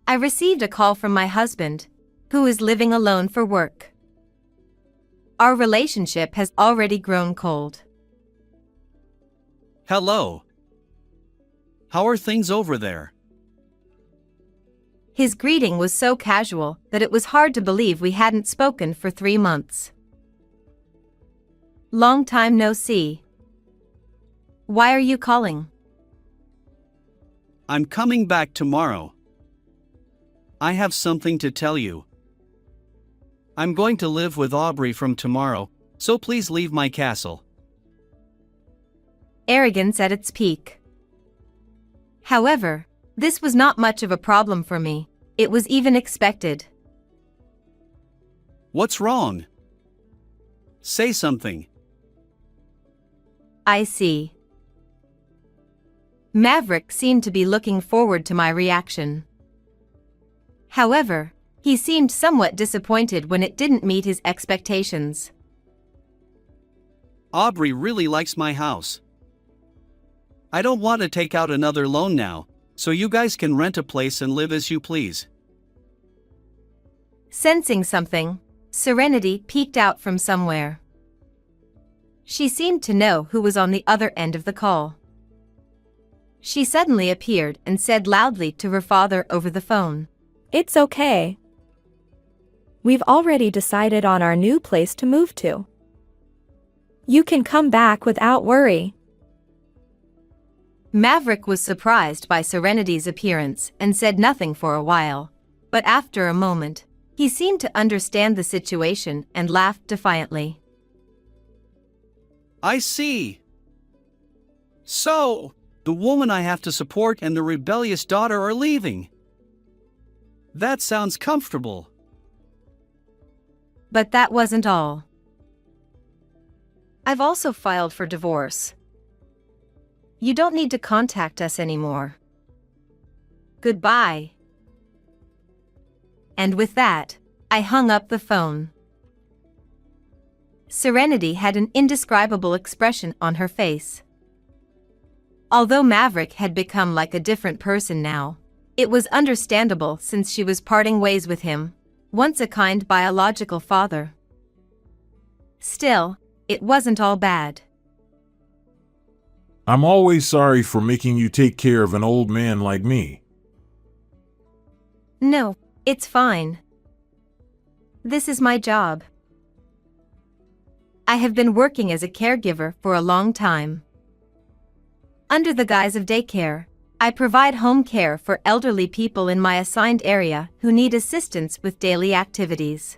I received a call from my husband, who is living alone for work. Our relationship has already grown cold. Hello. How are things over there? His greeting was so casual that it was hard to believe we hadn't spoken for 3 months. Long time no see. Why are you calling? I'm coming back tomorrow. I have something to tell you. I'm going to live with Aubrey from tomorrow, so please leave my castle. Arrogance at its peak. However, this was not much of a problem for me. It was even expected. What's wrong? Say something. I see. Maverick seemed to be looking forward to my reaction. However, he seemed somewhat disappointed when it didn't meet his expectations. Aubrey really likes my house. I don't want to take out another loan now, so you guys can rent a place and live as you please. Sensing something, Serenity peeked out from somewhere. She seemed to know who was on the other end of the call. She suddenly appeared and said loudly to her father over the phone, "It's okay. We've already decided on our new place to move to. You can come back without worry." Maverick was surprised by Serenity's appearance and said nothing for a while, but after a moment, he seemed to understand the situation and laughed defiantly. I see. So, the woman I have to support and the rebellious daughter are leaving. That sounds comfortable. But that wasn't all. I've also filed for divorce. You don't need to contact us anymore. Goodbye. And with that, I hung up the phone. Serenity had an indescribable expression on her face. Although Maverick had become like a different person now, it was understandable since she was parting ways with him, once a kind biological father. Still, it wasn't all bad. I'm always sorry for making you take care of an old man like me. No, it's fine. This is my job. I have been working as a caregiver for a long time. Under the guise of daycare, I provide home care for elderly people in my assigned area who need assistance with daily activities.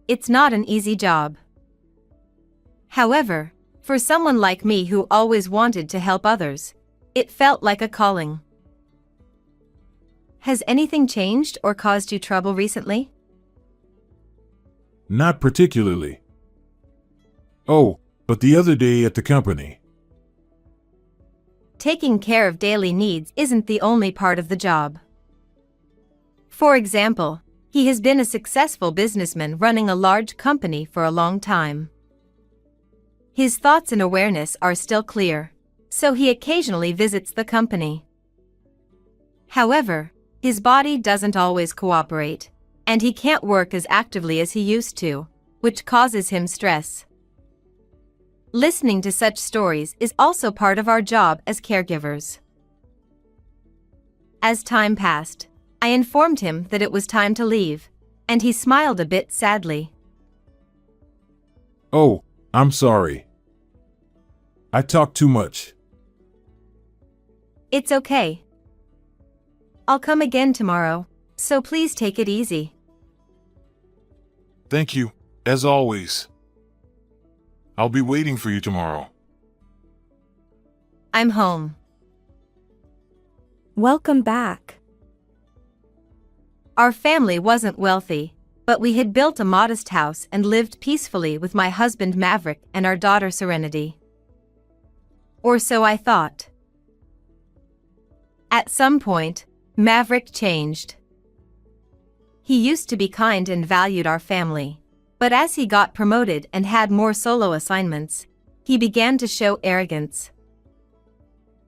It's not an easy job. However, for someone like me who always wanted to help others, it felt like a calling. Has anything changed or caused you trouble recently? Not particularly. Oh, but the other day at the company. Taking care of daily needs isn't the only part of the job. For example, he has been a successful businessman running a large company for a long time. His thoughts and awareness are still clear, so he occasionally visits the company. However, his body doesn't always cooperate, and he can't work as actively as he used to, which causes him stress. Listening to such stories is also part of our job as caregivers. As time passed, I informed him that it was time to leave, and he smiled a bit sadly. Oh, I'm sorry. I talk too much. It's okay. I'll come again tomorrow, so please take it easy. Thank you, as always. I'll be waiting for you tomorrow. I'm home. Welcome back. Our family wasn't wealthy, but we had built a modest house and lived peacefully with my husband Maverick and our daughter Serenity. Or so I thought. At some point, Maverick changed. He used to be kind and valued our family, but as he got promoted and had more solo assignments, he began to show arrogance.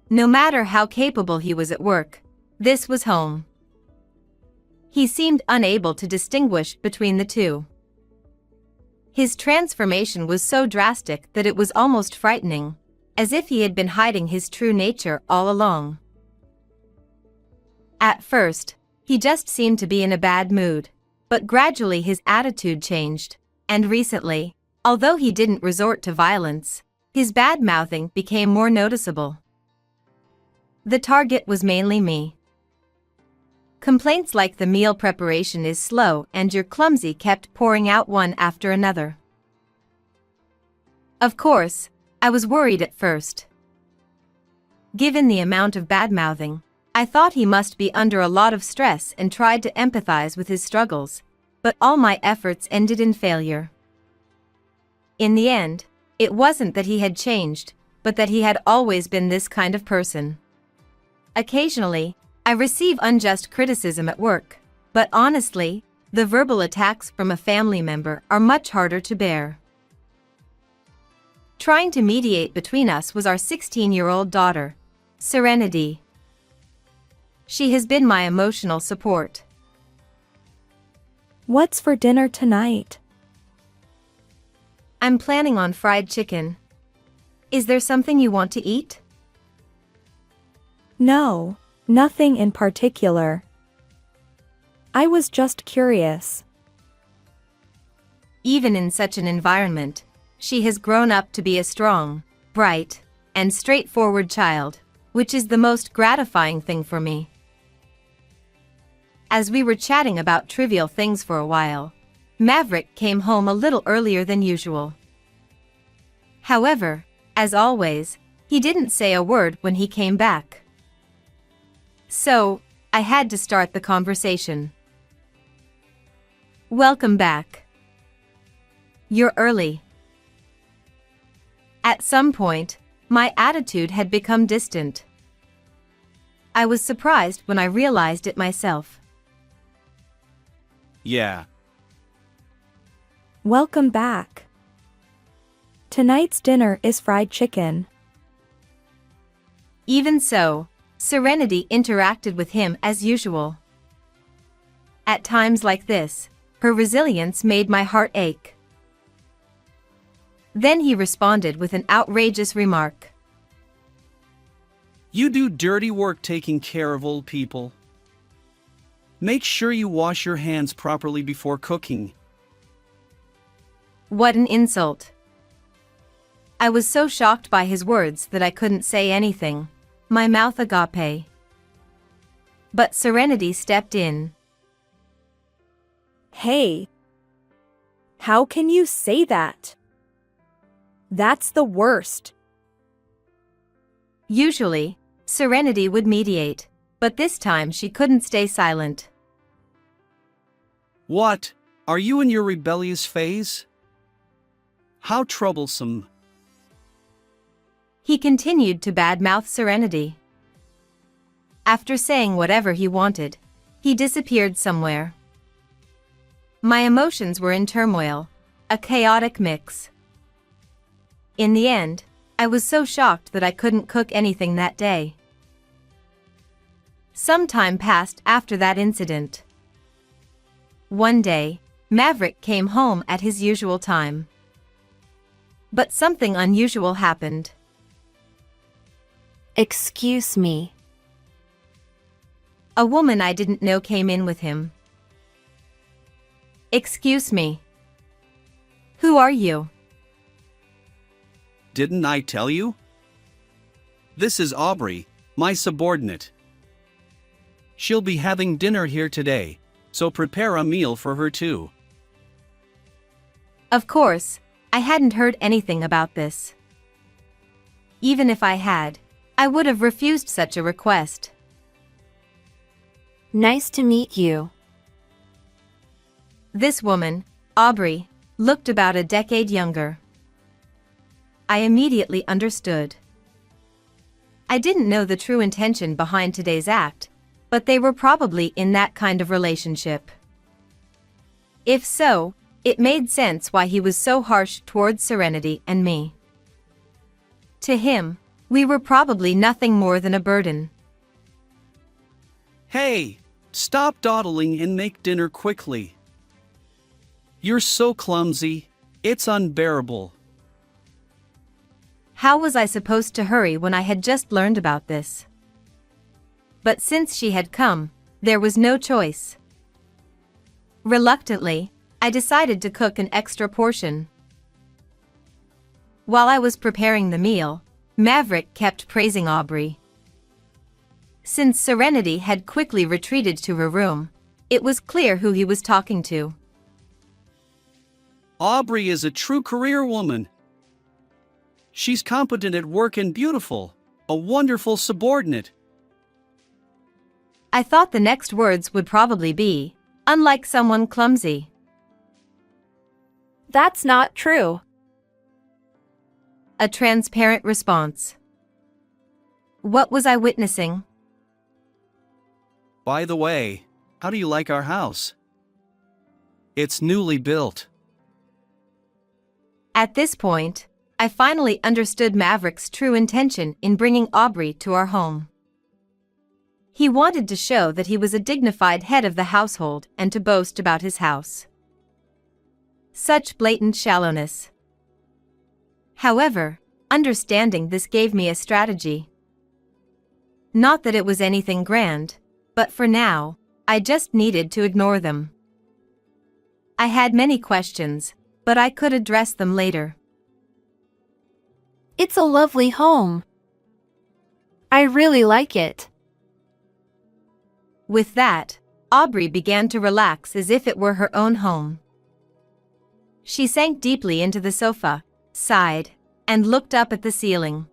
No matter how capable he was at work, this was home. He seemed unable to distinguish between the two. His transformation was so drastic that it was almost frightening, as if he had been hiding his true nature all along. At first, he just seemed to be in a bad mood, but gradually his attitude changed, and recently, although he didn't resort to violence, his bad-mouthing became more noticeable. The target was mainly me. Complaints like the meal preparation is slow and you're clumsy kept pouring out one after another. Of course, I was worried at first. Given the amount of bad-mouthing, I thought he must be under a lot of stress and tried to empathize with his struggles, but all my efforts ended in failure. In the end, it wasn't that he had changed, but that he had always been this kind of person. Occasionally, I receive unjust criticism at work, but honestly, the verbal attacks from a family member are much harder to bear. Trying to mediate between us was our 16-year-old daughter, Serenity. She has been my emotional support. What's for dinner tonight? I'm planning on fried chicken. Is there something you want to eat? No, nothing in particular. I was just curious. Even in such an environment, she has grown up to be a strong, bright, and straightforward child, which is the most gratifying thing for me. As we were chatting about trivial things for a while, Maverick came home a little earlier than usual. However, as always, he didn't say a word when he came back. So, I had to start the conversation. Welcome back. You're early. At some point, my attitude had become distant. I was surprised when I realized it myself. Yeah. Welcome back. Tonight's dinner is fried chicken. Even so, Serenity interacted with him as usual. At times like this, her resilience made my heart ache. Then he responded with an outrageous remark. You do dirty work taking care of old people. Make sure you wash your hands properly before cooking. What an insult. I was so shocked by his words that I couldn't say anything, my mouth agape. But Serenity stepped in. Hey! How can you say that? That's the worst. Usually, Serenity would mediate, but this time she couldn't stay silent. What? Are you in your rebellious phase? How troublesome. He continued to badmouth Serenity. After saying whatever he wanted, he disappeared somewhere. My emotions were in turmoil, a chaotic mix. In the end, I was so shocked that I couldn't cook anything that day. Some time passed after that incident. One day, Maverick came home at his usual time. But something unusual happened. Excuse me. A woman I didn't know came in with him. Excuse me. Who are you? Didn't I tell you? This is Aubrey, my subordinate. She'll be having dinner here today, so prepare a meal for her too. Of course, I hadn't heard anything about this. Even if I had, I would have refused such a request. Nice to meet you. This woman, Aubrey, looked about a decade younger. I immediately understood. I didn't know the true intention behind today's act, but they were probably in that kind of relationship. If so, it made sense why he was so harsh towards Serenity and me. To him, we were probably nothing more than a burden. Hey, Stop dawdling and make dinner quickly. You're so clumsy, it's unbearable. How was I supposed to hurry when I had just learned about this? But since she had come, there was no choice. Reluctantly, I decided to cook an extra portion. While I was preparing the meal, Maverick kept praising Aubrey. Since Serenity had quickly retreated to her room, it was clear who he was talking to. Aubrey is a true career woman. She's competent at work and beautiful, a wonderful subordinate. I thought the next words would probably be, unlike someone clumsy. That's not true. A transparent response. What was I witnessing? By the way, how do you like our house? It's newly built. At this point, I finally understood Maverick's true intention in bringing Aubrey to our home. He wanted to show that he was a dignified head of the household and to boast about his house. Such blatant shallowness. However, understanding this gave me a strategy. Not that it was anything grand, but for now, I just needed to ignore them. I had many questions, but I could address them later. It's a lovely home. I really like it. With that, Aubrey began to relax as if it were her own home. She sank deeply into the sofa, sighed, and looked up at the ceiling.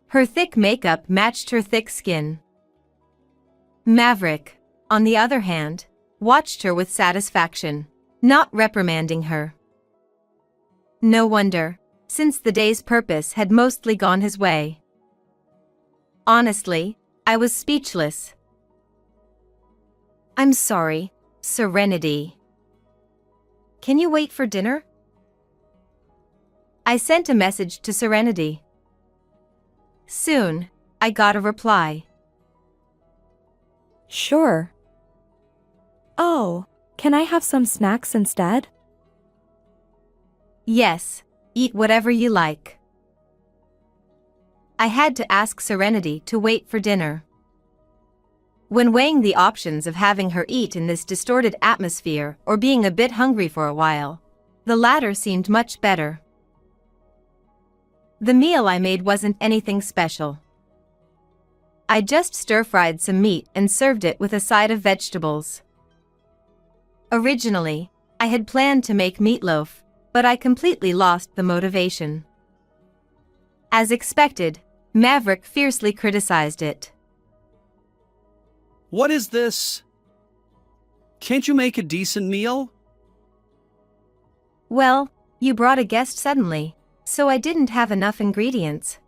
Her thick makeup matched her thick skin. Maverick, on the other hand, watched her with satisfaction, not reprimanding her. No wonder, since the day's purpose had mostly gone his way. Honestly, I was speechless. I'm sorry, Serenity. Can you wait for dinner? I sent a message to Serenity. Soon, I got a reply. Sure. Oh, can I have some snacks instead? Yes, eat whatever you like. I had to ask Serenity to wait for dinner. When weighing the options of having her eat in this distorted atmosphere or being a bit hungry for a while, the latter seemed much better. The meal I made wasn't anything special. I just stir-fried some meat and served it with a side of vegetables. Originally, I had planned to make meatloaf, but I completely lost the motivation. As expected, Maverick fiercely criticized it. What is this? Can't you make a decent meal? Well, you brought a guest suddenly, so I didn't have enough ingredients.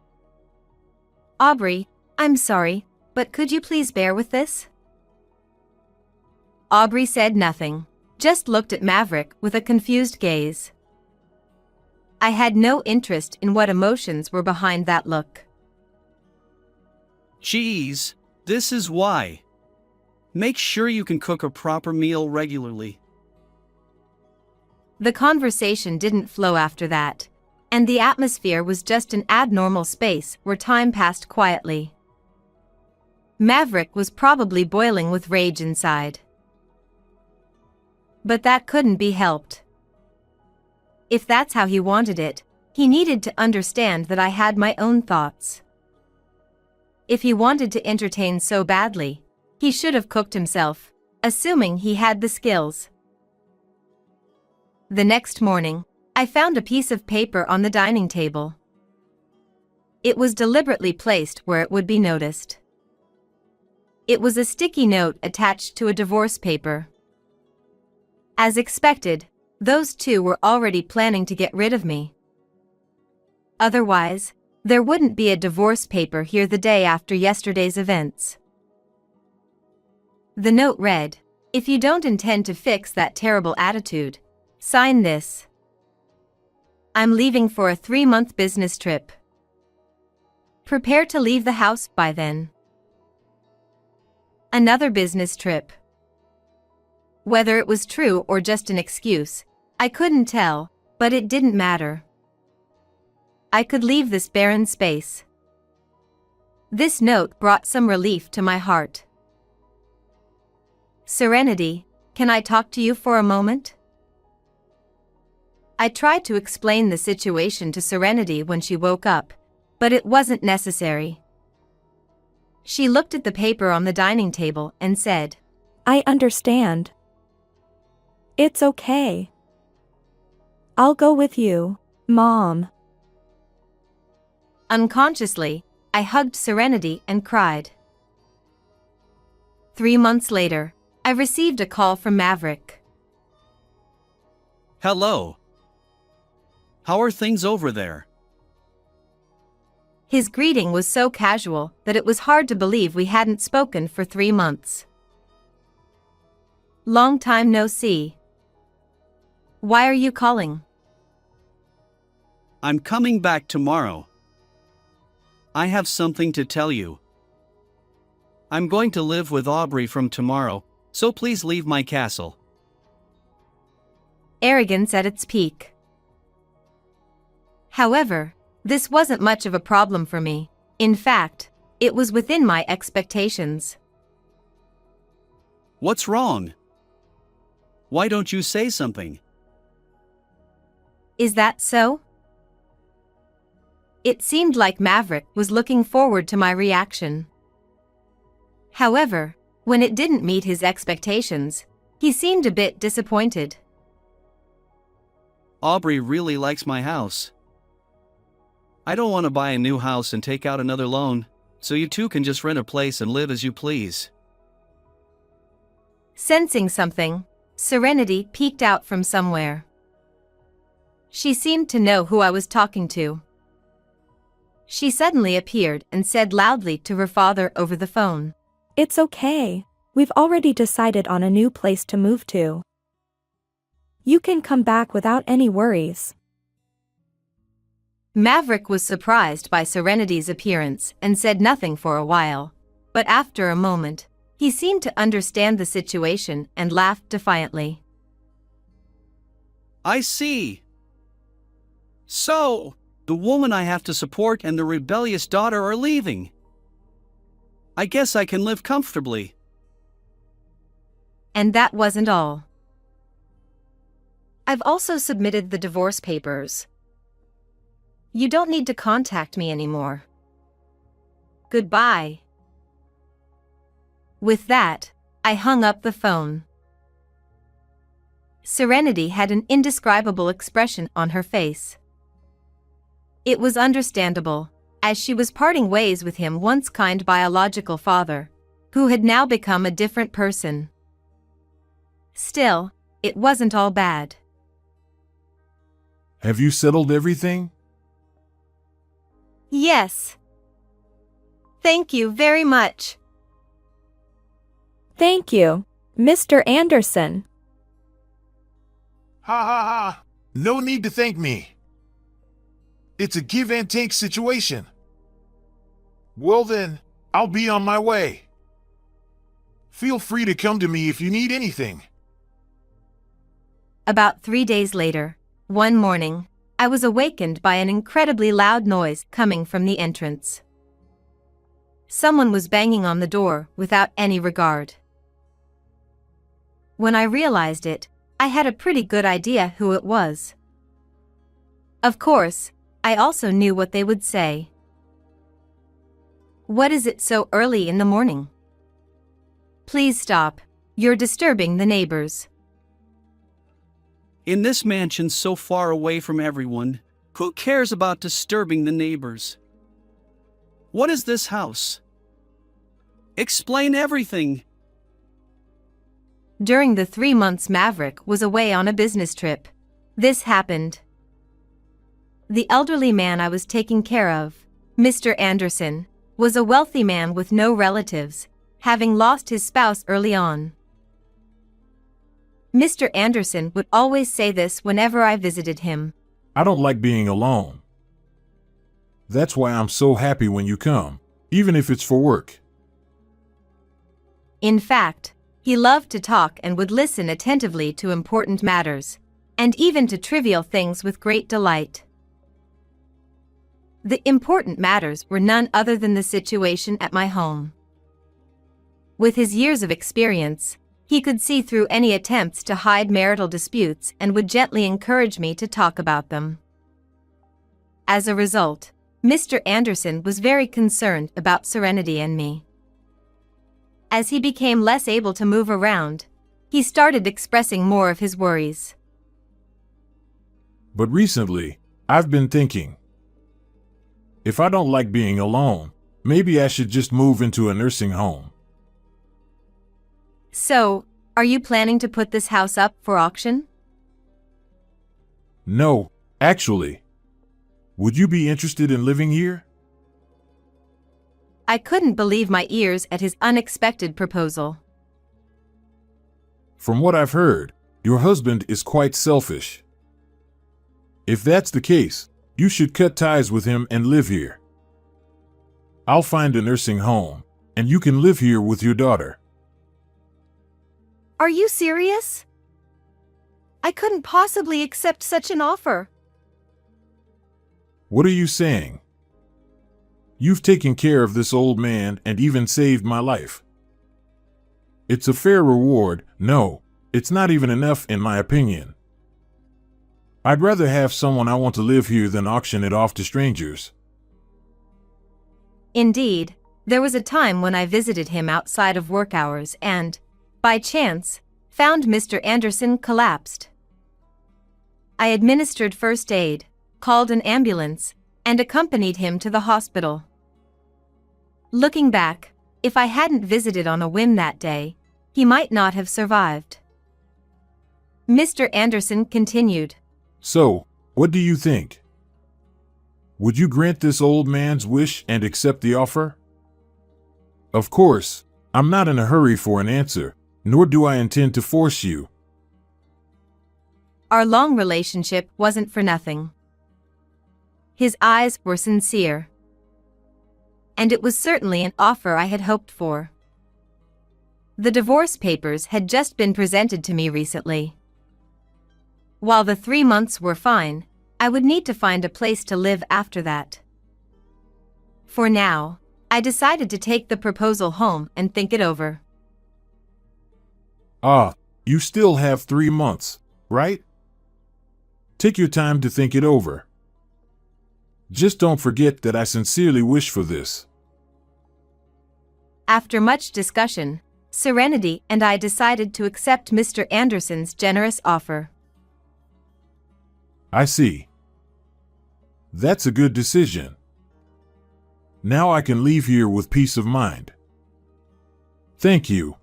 Aubrey, I'm sorry, but could you please bear with this? Aubrey said nothing, just looked at Maverick with a confused gaze. I had no interest in what emotions were behind that look. Geez, this is why. Make sure you can cook a proper meal regularly. The conversation didn't flow after that, and the atmosphere was just an abnormal space where time passed quietly. Maverick was probably boiling with rage inside. But that couldn't be helped. If that's how he wanted it, he needed to understand that I had my own thoughts. If he wanted to entertain so badly, he should have cooked himself, assuming he had the skills. The next morning, I found a piece of paper on the dining table. It was deliberately placed where it would be noticed. It was a sticky note attached to a divorce paper. As expected, those two were already planning to get rid of me. Otherwise, there wouldn't be a divorce paper here the day after yesterday's events. The note read, "If you don't intend to fix that terrible attitude, sign this. I'm leaving for a 3-month business trip. Prepare to leave the house by then." Another business trip. Whether it was true or just an excuse, I couldn't tell, but it didn't matter. I could leave this barren space. This note brought some relief to my heart. Serenity, can I talk to you for a moment? I tried to explain the situation to Serenity when she woke up, but it wasn't necessary. She looked at the paper on the dining table and said, I understand. It's okay. I'll go with you, Mom. Unconsciously, I hugged Serenity and cried. 3 months later, I received a call from Maverick. Hello. How are things over there? His greeting was so casual that it was hard to believe we hadn't spoken for 3 months. Long time no see. Why are you calling? I'm coming back tomorrow. I have something to tell you. I'm going to live with Aubrey from tomorrow, so please leave my castle. Arrogance at its peak. However, this wasn't much of a problem for me. In fact, it was within my expectations. What's wrong? Why don't you say something? Is that so? It seemed like Maverick was looking forward to my reaction. However, when it didn't meet his expectations, he seemed a bit disappointed. Aubrey really likes my house. I don't want to buy a new house and take out another loan, so you two can just rent a place and live as you please. Sensing something, Serenity peeked out from somewhere. She seemed to know who I was talking to. She suddenly appeared and said loudly to her father over the phone, It's okay. We've already decided on a new place to move to. You can come back without any worries. Maverick was surprised by Serenity's appearance and said nothing for a while, but after a moment, he seemed to understand the situation and laughed defiantly. I see. So, the woman I have to support and the rebellious daughter are leaving. I guess I can live comfortably. And that wasn't all. I've also submitted the divorce papers. You don't need to contact me anymore. Goodbye. With that, I hung up the phone. Serenity had an indescribable expression on her face. It was understandable, as she was parting ways with him once kind biological father, who had now become a different person. Still, it wasn't all bad. Have you settled everything? Yes. Thank you very much. Thank you, Mr. Anderson. Ha ha ha. No need to thank me. It's a give and take situation. Well then, I'll be on my way. Feel free to come to me if you need anything. About 3 days later, one morning, I was awakened by an incredibly loud noise coming from the entrance. Someone was banging on the door without any regard. When I realized it, I had a pretty good idea who it was. Of course, I also knew what they would say. What is it so early in the morning? Please stop. You're disturbing the neighbors. In this mansion so far away from everyone, who cares about disturbing the neighbors? What is this house? Explain everything. During the 3 months Maverick was away on a business trip, this happened. The elderly man I was taking care of, Mr. Anderson, was a wealthy man with no relatives, having lost his spouse early on. Mr. Anderson would always say this whenever I visited him. I don't like being alone. That's why I'm so happy when you come, even if it's for work. In fact, he loved to talk and would listen attentively to important matters, and even to trivial things with great delight. The important matters were none other than the situation at my home. With his years of experience, he could see through any attempts to hide marital disputes and would gently encourage me to talk about them. As a result, Mr. Anderson was very concerned about Serenity and me. As he became less able to move around, he started expressing more of his worries. But recently, I've been thinking, if I don't like being alone, maybe I should just move into a nursing home. So, are you planning to put this house up for auction? No, actually. Would you be interested in living here? I couldn't believe my ears at his unexpected proposal. From what I've heard, your husband is quite selfish. If that's the case, you should cut ties with him and live here. I'll find a nursing home, and you can live here with your daughter. Are you serious? I couldn't possibly accept such an offer. What are you saying? You've taken care of this old man and even saved my life. It's a fair reward. No, it's not even enough in my opinion. I'd rather have someone I want to live here than auction it off to strangers. Indeed, there was a time when I visited him outside of work hours and, by chance, found Mr. Anderson collapsed. I administered first aid, called an ambulance, and accompanied him to the hospital. Looking back, if I hadn't visited on a whim that day, he might not have survived. Mr. Anderson continued. So, what do you think? Would you grant this old man's wish and accept the offer? Of course, I'm not in a hurry for an answer, nor do I intend to force you. Our long relationship wasn't for nothing. His eyes were sincere. And it was certainly an offer I had hoped for. The divorce papers had just been presented to me recently. While the 3 months were fine, I would need to find a place to live after that. For now, I decided to take the proposal home and think it over. Ah, you still have 3 months, right? Take your time to think it over. Just don't forget that I sincerely wish for this. After much discussion, Serenity and I decided to accept Mr. Anderson's generous offer. I see. That's a good decision. Now I can leave here with peace of mind. Thank you.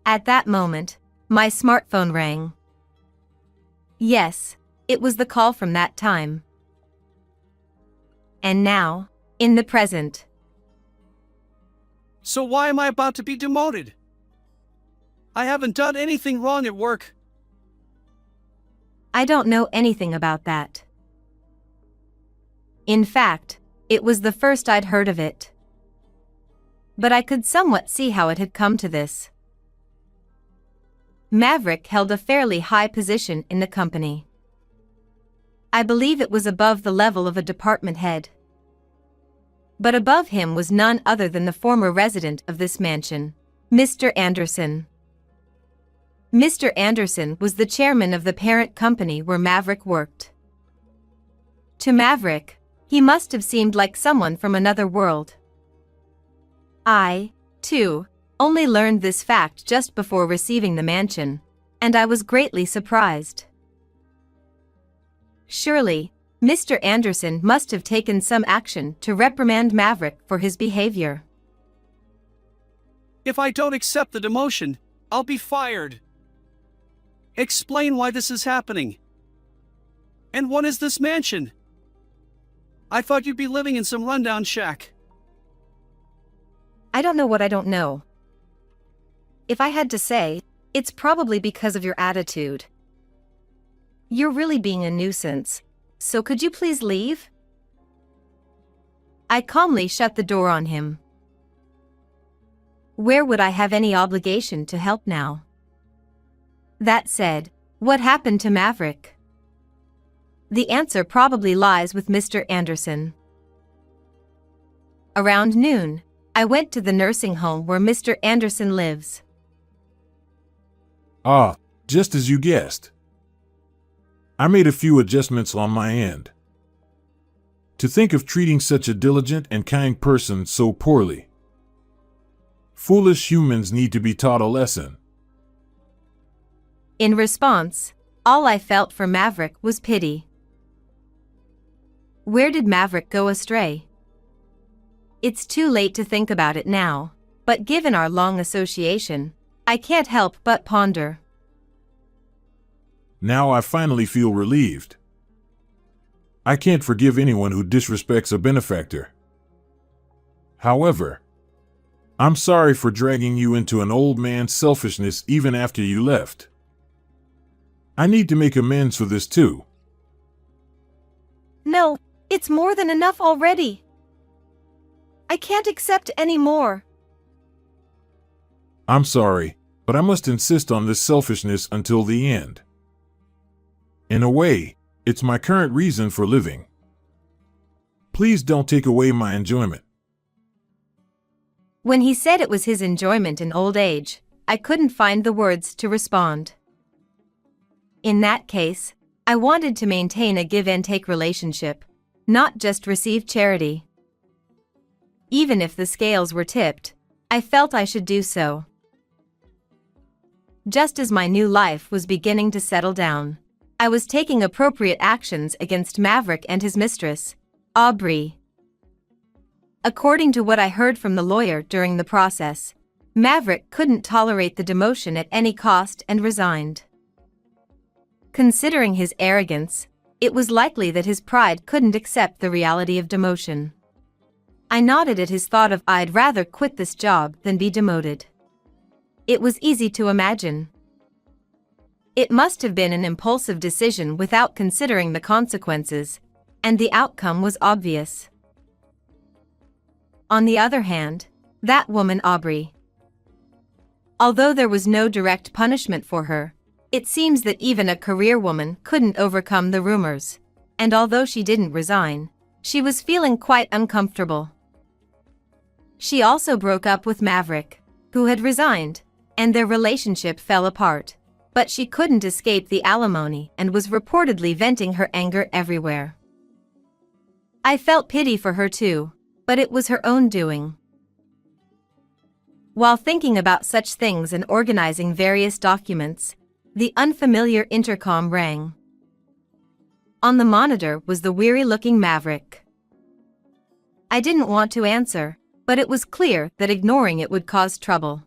At that moment, my smartphone rang. Yes, it was the call from that time. And now, in the present. So why am I about to be demoted? I haven't done anything wrong at work. I don't know anything about that. In fact, it was the first I'd heard of it. But I could somewhat see how it had come to this. Maverick held a fairly high position in the company. I believe it was above the level of a department head. But above him was none other than the former resident of this mansion, Mr. Anderson. Mr. Anderson was the chairman of the parent company where Maverick worked. To Maverick, he must have seemed like someone from another world. I, too, only learned this fact just before receiving the mansion, and I was greatly surprised. Surely, Mr. Anderson must have taken some action to reprimand Maverick for his behavior. If I don't accept the demotion, I'll be fired. Explain why this is happening. And what is this mansion? I thought you'd be living in some rundown shack. I don't know what I don't know. If I had to say, it's probably because of your attitude. You're really being a nuisance, so could you please leave? I calmly shut the door on him. Where would I have any obligation to help now? That said, what happened to Maverick? The answer probably lies with Mr. Anderson. Around noon, I went to the nursing home where Mr. Anderson lives. Ah, just as you guessed. I made a few adjustments on my end. To think of treating such a diligent and kind person so poorly. Foolish humans need to be taught a lesson. In response, all I felt for Maverick was pity. Where did Maverick go astray? It's too late to think about it now, but given our long association, I can't help but ponder. Now I finally feel relieved. I can't forgive anyone who disrespects a benefactor. However, I'm sorry for dragging you into an old man's selfishness even after you left. I need to make amends for this too. No, it's more than enough already. I can't accept any more. I'm sorry, but I must insist on this selfishness until the end. In a way, it's my current reason for living. Please don't take away my enjoyment. When he said it was his enjoyment in old age, I couldn't find the words to respond. In that case, I wanted to maintain a give-and-take relationship, not just receive charity. Even if the scales were tipped, I felt I should do so. Just as my new life was beginning to settle down, I was taking appropriate actions against Maverick and his mistress, Aubrey. According to what I heard from the lawyer during the process, Maverick couldn't tolerate the demotion at any cost and resigned. Considering his arrogance, it was likely that his pride couldn't accept the reality of demotion. I nodded at his thought of I'd rather quit this job than be demoted. It was easy to imagine. It must have been an impulsive decision without considering the consequences, and the outcome was obvious. On the other hand, that woman Aubrey. Although there was no direct punishment for her, it seems that even a career woman couldn't overcome the rumors, and although she didn't resign, she was feeling quite uncomfortable. She also broke up with Maverick, who had resigned, and their relationship fell apart, but she couldn't escape the alimony and was reportedly venting her anger everywhere. I felt pity for her too, but it was her own doing. While thinking about such things and organizing various documents, the unfamiliar intercom rang. On the monitor was the weary-looking Maverick. I didn't want to answer, but it was clear that ignoring it would cause trouble.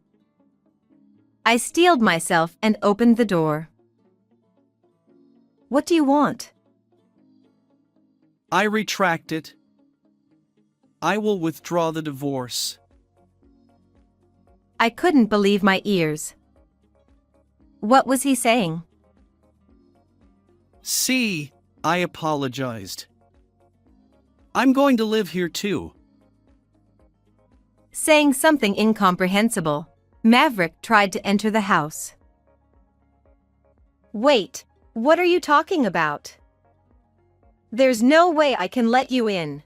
I steeled myself and opened the door. What do you want? I retract it. I will withdraw the divorce. I couldn't believe my ears. What was he saying? See, I apologized. I'm going to live here too. Saying something incomprehensible, Maverick tried to enter the house. Wait, what are you talking about? There's no way I can let you in.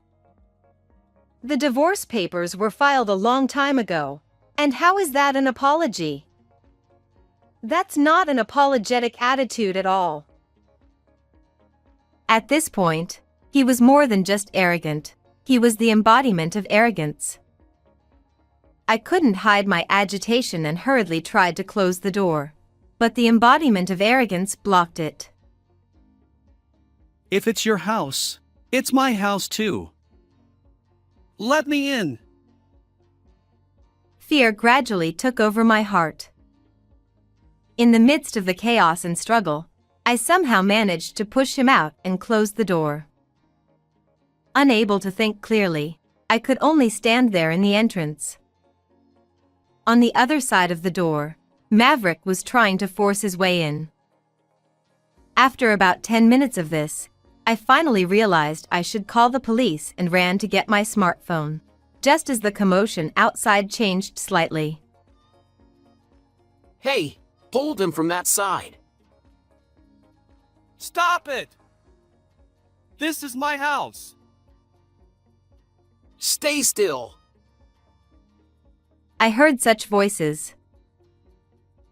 The divorce papers were filed a long time ago, and how is that an apology? That's not an apologetic attitude at all. At this point, he was more than just arrogant, he was the embodiment of arrogance. I couldn't hide my agitation and hurriedly tried to close the door, but the embodiment of arrogance blocked it. If it's your house, it's my house too. Let me in. Fear gradually took over my heart. In the midst of the chaos and struggle, I somehow managed to push him out and close the door. Unable to think clearly, I could only stand there in the entrance. On the other side of the door, Maverick was trying to force his way in. After about 10 minutes of this, I finally realized I should call the police and ran to get my smartphone, just as the commotion outside changed slightly. Hey, hold him from that side. Stop it! This is my house. Stay still. I heard such voices.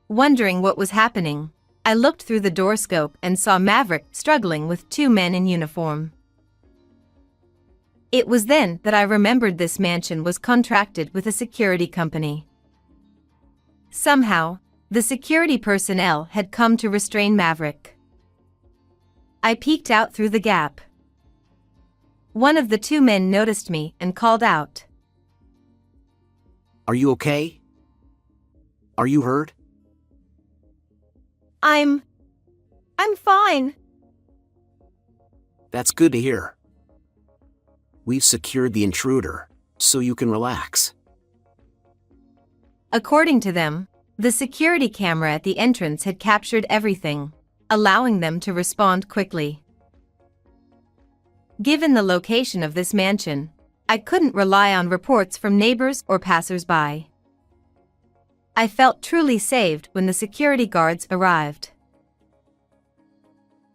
Wondering what was happening, I looked through the doorscope and saw Maverick struggling with two men in uniform. It was then that I remembered this mansion was contracted with a security company. Somehow, the security personnel had come to restrain Maverick. I peeked out through the gap. One of the two men noticed me and called out. Are you okay? Are you hurt? I'm fine. That's good to hear. We've secured the intruder, so you can relax. According to them, the security camera at the entrance had captured everything, allowing them to respond quickly. Given the location of this mansion, I couldn't rely on reports from neighbors or passers-by. I felt truly saved when the security guards arrived.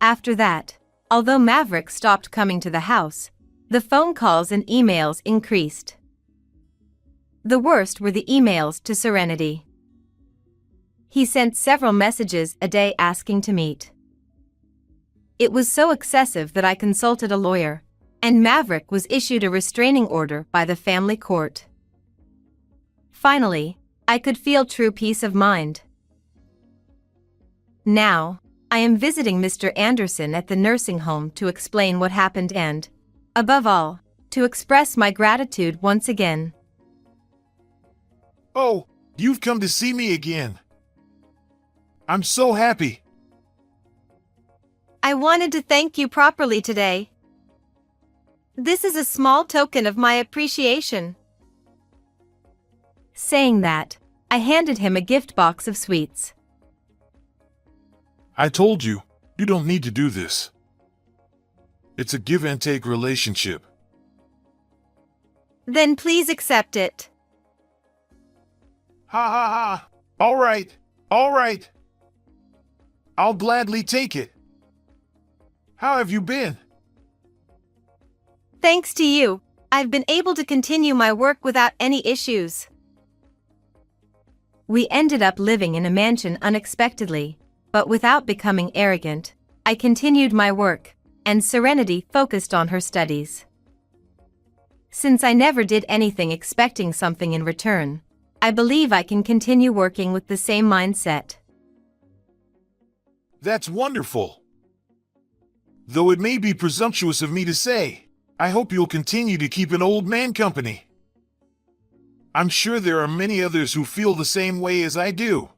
After that, although Maverick stopped coming to the house, the phone calls and emails increased. The worst were the emails to Serenity. He sent several messages a day asking to meet. It was so excessive that I consulted a lawyer, and Maverick was issued a restraining order by the family court. Finally, I could feel true peace of mind. Now, I am visiting Mr. Anderson at the nursing home to explain what happened and, above all, to express my gratitude once again. Oh, you've come to see me again. I'm so happy. I wanted to thank you properly today. This is a small token of my appreciation. Saying that, I handed him a gift box of sweets. I told you, you don't need to do this. It's a give and take relationship. Then please accept it. Ha ha ha. All right, all right. I'll gladly take it. How have you been? Thanks to you, I've been able to continue my work without any issues. We ended up living in a mansion unexpectedly, but without becoming arrogant. I continued my work, and Serenity focused on her studies. Since I never did anything expecting something in return, I believe I can continue working with the same mindset. That's wonderful. Though it may be presumptuous of me to say, I hope you'll continue to keep an old man company. I'm sure there are many others who feel the same way as I do.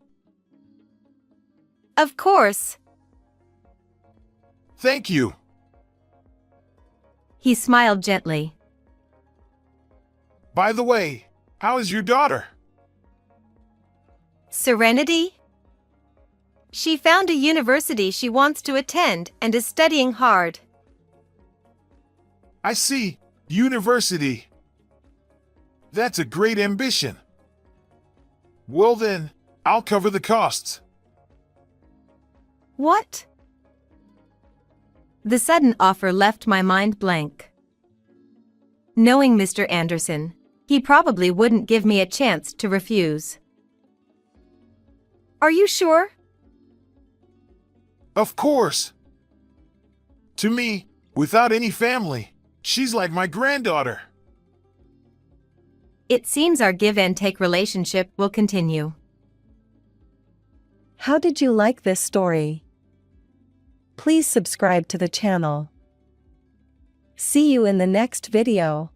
Of course. Thank you. He smiled gently. By the way, how is your daughter? Serenity? She found a university she wants to attend and is studying hard. I see. University. That's a great ambition. Well then, I'll cover the costs. What? The sudden offer left my mind blank. Knowing Mr. Anderson, he probably wouldn't give me a chance to refuse. Are you sure? Of course. To me, without any family, she's like my granddaughter. It seems our give and take relationship will continue. How did you like this story? Please subscribe to the channel. See you in the next video.